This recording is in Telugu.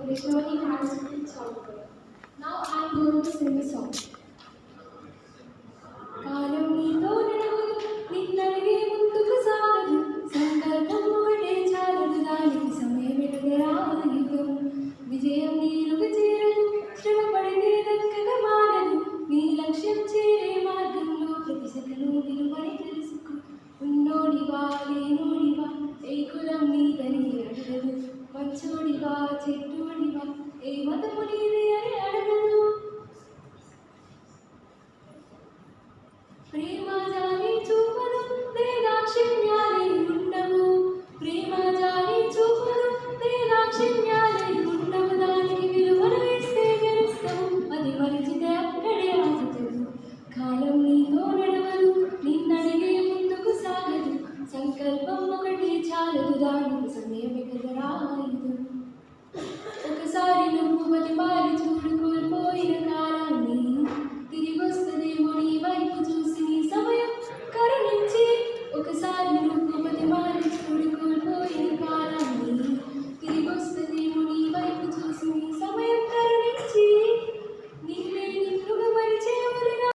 Vishnu has written song for you. Now I am going to sing a song. కాలం నీతో నడవదు నిన్నడిగే ముందుకు సాగదు సంకల్పం ఒకటే చాలదు దానికి సమయం ఎదురాయుధం విజయం నీరుగా చేరదు శ్రమ పడితే దక్కక మారదు నీ లక్ష్యం చేరే మార్గంలో ప్రతి సెకను నిలువని తెలుసుకో ఉన్నోడివా లేనోడివా ఏ కులం నీదని అడగదు మంచోడివా చెడ్డోడివా ఏ మతము నీది అని అడగదు ప్రేమ జాలి చూపదు దాక్షిణ్యాలే ఉండవు ప్రేమ జాలి చూపదు దాక్షిణ్యాలే ఉండవు దానికి విలువను వేస్తే గెలుస్తావు అది మరిచితే అక్కడే ఆగుతుంది కాలం నీతో నడవదు నిన్నడిగే ముందుకు సాగదు సంకల్పం ఒకటి చాలదు దానికి సమయం ఎదురాయుధం ఒకసారి నువ్వు బతిమాలి చూడు కోల్పోయిన కాలాన్ని తిరిగి వస్తుందేమో నీ వైపు చూసి నీ సమయం కరుణించి ఒకసారి నువ్వు